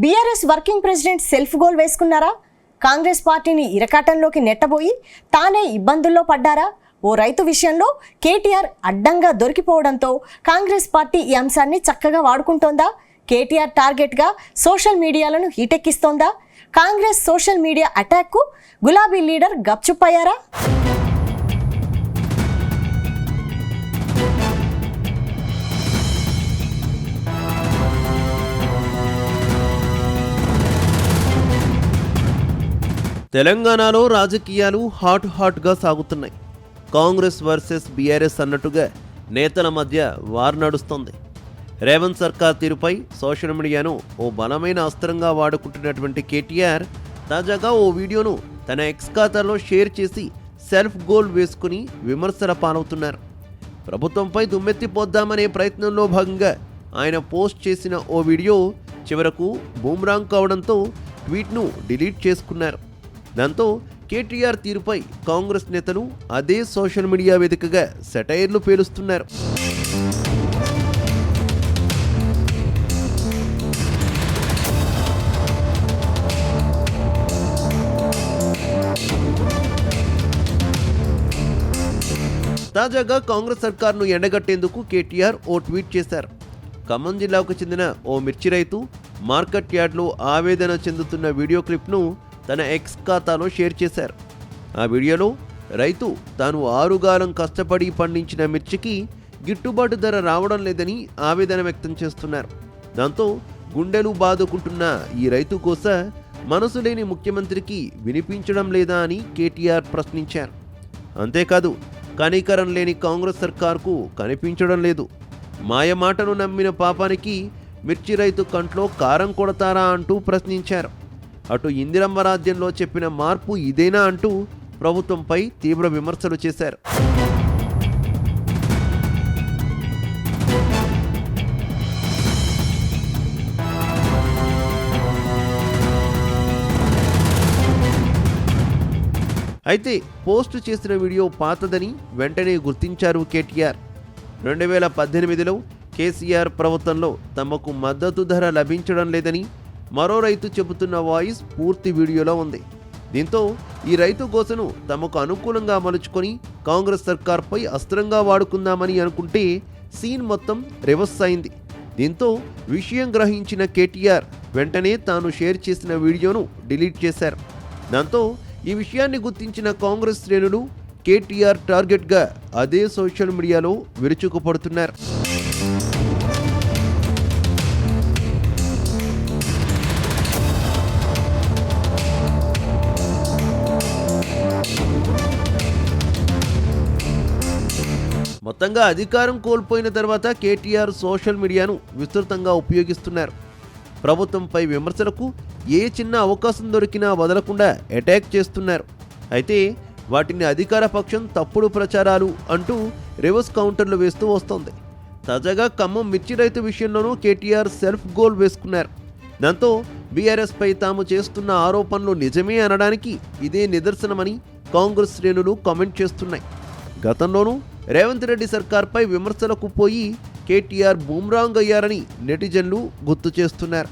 BRS working president self goal వేసుకున్నారా? కాంగ్రెస్ పార్టీని ఇరకాటంలోకి నెట్టబోయి తానే ఇబ్బందుల్లో పడ్డారా? ఓ రైతు విషయంలో కేటీఆర్ అడ్డంగా దొరికిపోవడంతో కాంగ్రెస్ పార్టీ ఈ అంశాన్ని చక్కగా వాడుకుంటోందా? కేటీఆర్ టార్గెట్గా సోషల్ మీడియాలను హీటెక్కిస్తోందా? కాంగ్రెస్ సోషల్ మీడియా అటాక్కు గులాబీ లీడర్ గప్చుప్పయ్యారా? తెలంగాణలో రాజకీయాలు హాట్గా సాగుతున్నాయి. కాంగ్రెస్ వర్సెస్ బీఆర్ఎస్ అన్నట్టుగా నేతల మధ్య వార్ నడుస్తోంది. రేవంత్ సర్కార్ తీరుపై సోషల్ మీడియాను ఓ బలమైన అస్త్రంగా వాడుకుంటున్నటువంటి కేటీఆర్ తాజాగా ఓ వీడియోను తన ఎక్స్ ఖాతాలో షేర్ చేసి సెల్ఫ్ గోల్ వేసుకుని విమర్శల పాలవుతున్నారు. ప్రభుత్వంపై దుమ్మెత్తిపోద్దామనే ప్రయత్నంలో భాగంగా ఆయన పోస్ట్ చేసిన ఓ వీడియో చివరకు బూమ్రాంగ్ కావడంతో ట్వీట్ను డిలీట్ చేసుకున్నారు. దాంతో కేటీఆర్ తీరుపై కాంగ్రెస్ నేతలు అదే సోషల్ మీడియా వేదికగా సెటైర్లు పేలుస్తున్నారు. తాజాగా కాంగ్రెస్ సర్కార్ను ఎండగట్టేందుకు కేటీఆర్ ఓ ట్వీట్ చేశారు. ఖమ్మం జిల్లాకు చెందిన ఓ మిర్చి రైతు మార్కెట్ యార్డ్లో ఆవేదన చెందుతున్న వీడియో క్లిప్ను తన ఎక్స్ ఖాతాలో షేర్ చేశారు. ఆ వీడియోలో రైతు తాను ఆరుగాలం కష్టపడి పండించిన మిర్చికి గిట్టుబాటు ధర రావడం లేదని ఆవేదన వ్యక్తం చేస్తున్నారు. దాంతో గుండెలు బాదుకుంటున్న ఈ రైతు కోస మనసు లేని ముఖ్యమంత్రికి వినిపించడం లేదా అని కేటీఆర్ ప్రశ్నించారు. అంతేకాదు కనికరం లేని కాంగ్రెస్ సర్కార్కు కనిపించడం లేదు, మాయమాటను నమ్మిన పాపానికి మిర్చి రైతు కంట్లో కారం కొడతారా అంటూ ప్రశ్నించారు. అటు ఇందిరమ్మ రాజ్యంలో చెప్పిన మార్పు ఇదేనా అంటూ ప్రభుత్వంపై తీవ్ర విమర్శలు చేశారు. అయితే పోస్టు చేసిన వీడియో పాతదని వెంటనే గుర్తించారు కేటీఆర్. 2018లో కేసీఆర్ ప్రభుత్వంలో తమకు మద్దతు ధర లభించడం లేదని మరో రైతు చెబుతున్న వాయిస్ పూర్తి వీడియోలో ఉంది. దీంతో ఈ రైతు గోసను తమకు అనుకూలంగా మలుచుకొని కాంగ్రెస్ సర్కార్పై అస్త్రంగా వాడుకుందామని అనుకుంటే సీన్ మొత్తం రివర్స్ అయింది. దీంతో విషయం గ్రహించిన కేటీఆర్ వెంటనే తాను షేర్ చేసిన వీడియోను డిలీట్ చేశారు. దాంతో ఈ విషయాన్ని గుర్తించిన కాంగ్రెస్ శ్రేణులు కేటీఆర్ టార్గెట్గా అదే సోషల్ మీడియాలో విరుచుకుపడుతున్నారు. మొత్తంగా అధికారం కోల్పోయిన తర్వాత కేటీఆర్ సోషల్ మీడియాను విస్తృతంగా ఉపయోగిస్తున్నారు. ప్రభుత్వంపై విమర్శలకు ఏ చిన్న అవకాశం దొరికినా వదలకుండా అటాక్ చేస్తున్నారు. అయితే వాటిని అధికార పక్షం తప్పుడు ప్రచారాలు అంటూ రివర్స్ కౌంటర్లు వేస్తూ వస్తోంది. తాజాగా ఖమ్మం మిర్చి రైతు విషయంలోనూ కేటీఆర్ సెల్ఫ్ గోల్ వేసుకున్నారు. దాంతో బీఆర్ఎస్పై తాము చేస్తున్న ఆరోపణలు నిజమే అనడానికి ఇదే నిదర్శనమని కాంగ్రెస్ శ్రేణులు కామెంట్ చేస్తున్నాయి. గతంలోనూ రేవంత్ రెడ్డి సర్కార్పై విమర్శలకు పోయి కేటీఆర్ బూమ్రాంగ్ అయ్యారని నెటిజన్లు గుర్తు చేస్తున్నారు.